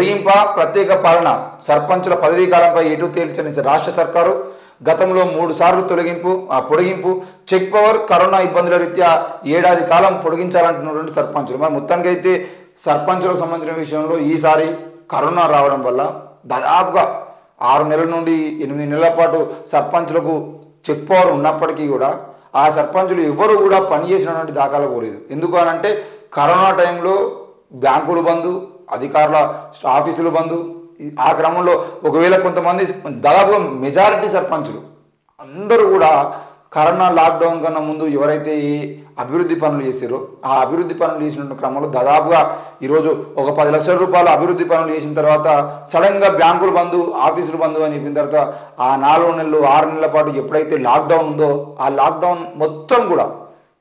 పొడిగింప ప్రత్యేక పాలన సర్పంచుల పదవీ కాలంపై ఎటు తేల్చని రాష్ట్ర సర్కారు గతంలో 3 సార్లు పొడిగింపు చెక్ పవర్ కరోనా ఇబ్బందుల రీత్యా ఏడాది కాలం పొడిగించాలంటున్నటువంటి సర్పంచులు. మరి మొత్తానికైతే సర్పంచులకు సంబంధించిన విషయంలో ఈసారి కరోనా రావడం వల్ల దాదాపుగా 6 నెలల నుండి 8 నెలల పాటు సర్పంచులకు చెక్ పవర్ ఉన్నప్పటికీ కూడా ఆ సర్పంచులు ఎవరు కూడా పనిచేసినటువంటి దాఖలా పోలేదు. ఎందుకు అనంటే కరోనా టైంలో బ్యాంకులు బంద్, అధికారుల ఆఫీసులు బంద్. ఆ క్రమంలో ఒకవేళ కొంతమంది దాదాపుగా మెజారిటీ సర్పంచులు అందరూ కూడా కరోనా లాక్డౌన్ కన్నా ముందు ఎవరైతే ఈ అభివృద్ధి పనులు చేసారో ఆ అభివృద్ధి పనులు చేసిన క్రమంలో దాదాపుగా ఈరోజు ఒక 10 లక్షల రూపాయలు అభివృద్ధి పనులు చేసిన తర్వాత సడన్గా బ్యాంకులు బంద్, ఆఫీసులు బంద్ అని చెప్పిన తర్వాత ఆ 4 నెలలు 6 నెలల పాటు ఎప్పుడైతే లాక్డౌన్ ఉందో ఆ లాక్డౌన్ మొత్తం కూడా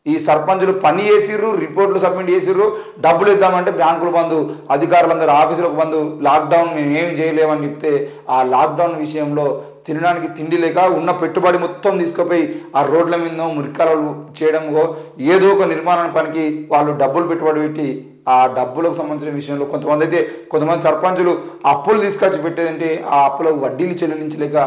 ఈ సర్పంచులు పని చేసిర్రు, రిపోర్ట్లు సబ్మిట్ చేసిర్రు, డబ్బులు ఇద్దామంటే బ్యాంకులు బంద్, అధికారులందరూ ఆఫీసులకు బంద్, లాక్డౌన్ మేము ఏం చేయలేమని చెప్తే ఆ లాక్డౌన్ విషయంలో తినడానికి తిండి లేక ఉన్న పెట్టుబడి మొత్తం తీసుకుపోయి ఆ రోడ్ల మీద మురికాలు చేయడంలో ఏదో ఒక నిర్మాణ పనికి వాళ్ళు డబ్బులు పెట్టుబడి పెట్టి ఆ డబ్బులకు సంబంధించిన విషయంలో కొంతమంది సర్పంచులు అప్పులు తీసుకొచ్చి పెట్టేదంటే ఆ అప్పులకు వడ్డీలు చెల్లించలేక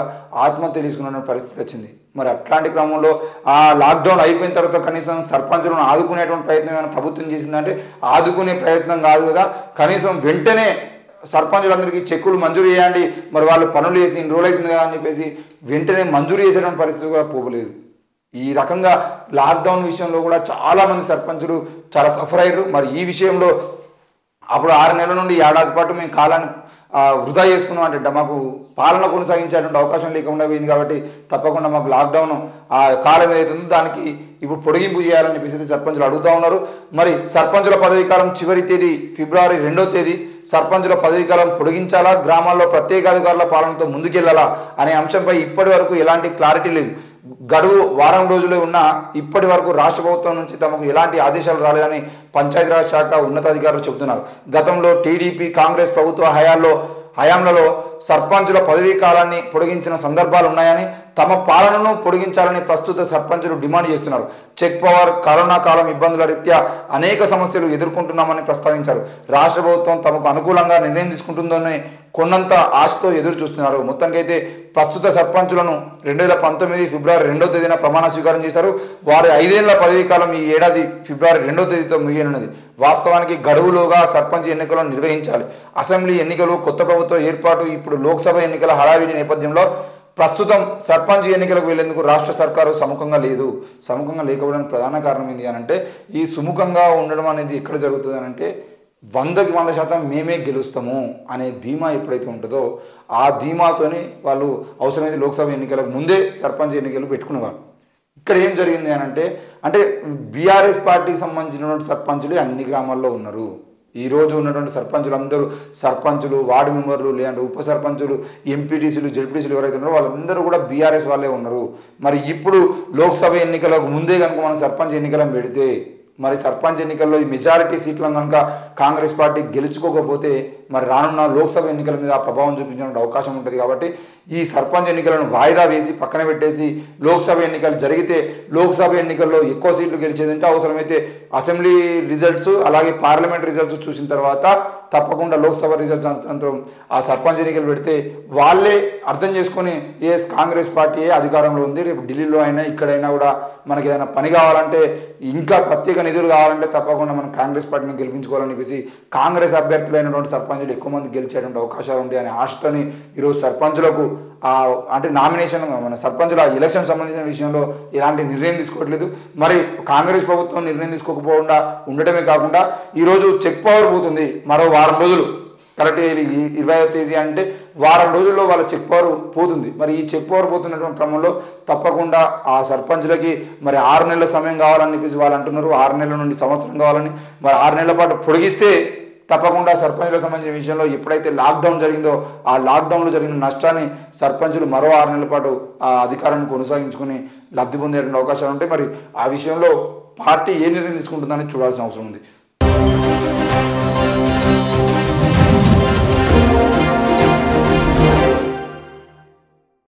ఆత్మహత్య తీసుకున్న పరిస్థితి వచ్చింది. మరి అట్లాంటి క్రమంలో ఆ లాక్డౌన్ అయిపోయిన తర్వాత కనీసం సర్పంచులను ఆదుకునేటువంటి ప్రయత్నం ఏమైనా ప్రభుత్వం చేసిందంటే ఆదుకునే ప్రయత్నం కాదు కదా, కనీసం వెంటనే సర్పంచులందరికీ చెక్కులు మంజూరు చేయండి, మరి వాళ్ళు పనులు చేసి ఇన్ని రోజులు అవుతుంది కదా అని చెప్పేసి వెంటనే మంజూరు చేసేటువంటి పరిస్థితి కూడా పోలేదు. ఈ రకంగా లాక్డౌన్ విషయంలో కూడా చాలామంది సర్పంచులు చాలా సఫర్ అయ్యారు. మరి ఈ విషయంలో అప్పుడు 6 నెలల నుండి ఏడాది పాటు మేము కాలాన్ని వృధా చేసుకున్నాం అంటే మాకు పాలన కొనసాగించేటువంటి అవకాశం లేకుండా పోయింది. కాబట్టి తప్పకుండా మాకు లాక్డౌన్ ఆ కాలం ఏదైతుందో దానికి ఇప్పుడు పొడిగింపు చేయాలని చెప్పేసి సర్పంచులు అడుగుతూ ఉన్నారు. మరి సర్పంచుల పదవీకాలం చివరి తేదీ ఫిబ్రవరి 2వ తేదీ. సర్పంచుల పదవీకాలం పొడిగించాలా, గ్రామాల్లో ప్రత్యేకాధికారుల పాలనతో ముందుకెళ్లాలా అనే అంశంపై ఇప్పటి వరకు ఎలాంటి క్లారిటీ లేదు. గడువు వారం రోజులే ఉన్నా ఇప్పటి వరకు రాష్ట్ర ప్రభుత్వం నుంచి తమకు ఎలాంటి ఆదేశాలు రాలేదని పంచాయతీరాజ్ శాఖ ఉన్నతాధికారులు చెబుతున్నారు. గతంలో టీడీపీ కాంగ్రెస్ ప్రభుత్వ హయాంలలో సర్పంచుల పదవీ కాలాన్ని పొడిగించిన సందర్భాలు ఉన్నాయని, తమ పాలనను పొడిగించాలని ప్రస్తుత సర్పంచులు డిమాండ్ చేస్తున్నారు. చెక్ పవర్, కరోనా కాలం ఇబ్బందుల రీత్యా అనేక సమస్యలు ఎదుర్కొంటున్నామని ప్రస్తావించారు. రాష్ట్ర ప్రభుత్వం తమకు అనుకూలంగా నిర్ణయం తీసుకుంటుందని కొన్నంత ఆశతో ఎదురు చూస్తున్నారు. మొత్తానికైతే ప్రస్తుత సర్పంచులను 2019 ఫిబ్రవరి 2వ తేదీన ప్రమాణ స్వీకారం చేశారు. వారి 5 ఏళ్ల పదవీ కాలం ఈ ఏడాది ఫిబ్రవరి 2వ తేదీతో ముగియనున్నది. వాస్తవానికి గడువులోగా సర్పంచ్ ఎన్నికలను నిర్వహించాలి. అసెంబ్లీ ఎన్నికలు, కొత్త ప్రభుత్వ ఏర్పాటు, ఇప్పుడు లోక్సభ ఎన్నికల హడావిడి నేపథ్యంలో ప్రస్తుతం సర్పంచ్ ఎన్నికలకు వెళ్లేందుకు రాష్ట్ర సర్కారు సముఖంగా లేకపోవడానికి ప్రధాన కారణం ఏంటి అని అంటే ఈ సుముఖంగా ఉండడం అనేది ఎక్కడ జరుగుతుంది అని అంటే 100కి 100% మేమే గెలుస్తాము అనే ధీమా ఎప్పుడైతే ఉంటుందో ఆ ధీమాతోని వాళ్ళు అవసరమైతే లోక్సభ ఎన్నికలకు ముందే సర్పంచ్ ఎన్నికలు పెట్టుకునేవారు. ఇక్కడ ఏం జరిగింది అని అంటే బీఆర్ఎస్ పార్టీకి సంబంధించినటువంటి సర్పంచులు అన్ని గ్రామాల్లో ఉన్నారు. ఈరోజు ఉన్నటువంటి సర్పంచులు, వార్డు మెంబర్లు, లేదంటే ఉప సర్పంచులు, ఎంపీటీసీలు, జెడ్పీటీసీలు ఎవరైతే ఉన్నారో వాళ్ళందరూ కూడా బీఆర్ఎస్ వాళ్ళే ఉన్నారు. మరి ఇప్పుడు లోక్సభ ఎన్నికలకు ముందే కనుక మనం సర్పంచ్ ఎన్నికలను పెడితే మరి సర్పంచ్ ఎన్నికల్లో ఈ మెజారిటీ సీట్లను కనుక కాంగ్రెస్ పార్టీ గెలుచుకోకపోతే మరి రానున్న లోక్సభ ఎన్నికల మీద ప్రభావం చూపించే అవకాశం ఉంటుంది. కాబట్టి ఈ సర్పంచ్ ఎన్నికలను వాయిదా వేసి పక్కన పెట్టేసి లోక్సభ ఎన్నికలు జరిగితే లోక్సభ ఎన్నికల్లో ఎక్కువ సీట్లు గెలిచేదంటే అవసరమైతే అసెంబ్లీ రిజల్ట్స్ అలాగే పార్లమెంట్ రిజల్ట్స్ చూసిన తర్వాత తప్పకుండా లోక్సభ రిజల్ట్స్ అనంతరం ఆ సర్పంచ్ ఎన్నికలు పెడితే వాళ్ళే అర్థం చేసుకొని కాంగ్రెస్ పార్టీ అధికారంలో ఉంది, రేపు ఢిల్లీలో అయినా ఇక్కడైనా కూడా మనకి ఏదైనా పని కావాలంటే ఇంకా ప్రత్యేక నిధులు కావాలంటే తప్పకుండా మనం కాంగ్రెస్ పార్టీని గెలిపించుకోవాలని చెప్పేసి కాంగ్రెస్ అభ్యర్థులైనటువంటి సర్పంచులు ఎక్కువ మంది గెలిచేటువంటి అవకాశాలు ఉంటాయి అనే ఆశతోని ఈరోజు సర్పంచులకు అంటే నామినేషన్ మన సర్పంచుల ఎలక్షన్ సంబంధించిన విషయంలో ఎలాంటి నిర్ణయం తీసుకోవట్లేదు. మరి కాంగ్రెస్ ప్రభుత్వం నిర్ణయం తీసుకోకపోకుండా ఉండటమే కాకుండా ఈరోజు చెక్ పవర్ పోతుంది మరో వారం రోజులు, కరెక్ట్ 20వ తేదీ అంటే వారం రోజుల్లో వాళ్ళ చెక్ పవర్ పోతుంది. మరి ఈ చెక్ పవర్ పోతున్నటువంటి క్రమంలో తప్పకుండా ఆ సర్పంచులకి మరి 6 నెలల సమయం కావాలని చెప్పేసి వాళ్ళు అంటున్నారు. 6 నెలల నుండి సంవత్సరం కావాలని, మరి 6 నెలల పాటు పొడిగిస్తే తప్పకుండా సర్పంచులకు సంబంధించిన విషయంలో ఎప్పుడైతే లాక్డౌన్ జరిగిందో ఆ లాక్డౌన్లో జరిగిన నష్టాన్ని సర్పంచులు మరో 6 నెలల పాటు ఆ అధికారాన్ని కొనసాగించుకుని లబ్ధి పొందేటువంటి అవకాశాలు ఉంటాయి. మరి ఆ విషయంలో పార్టీ ఏ నిర్ణయం తీసుకుంటుందని చూడాల్సిన అవసరం ఉంది.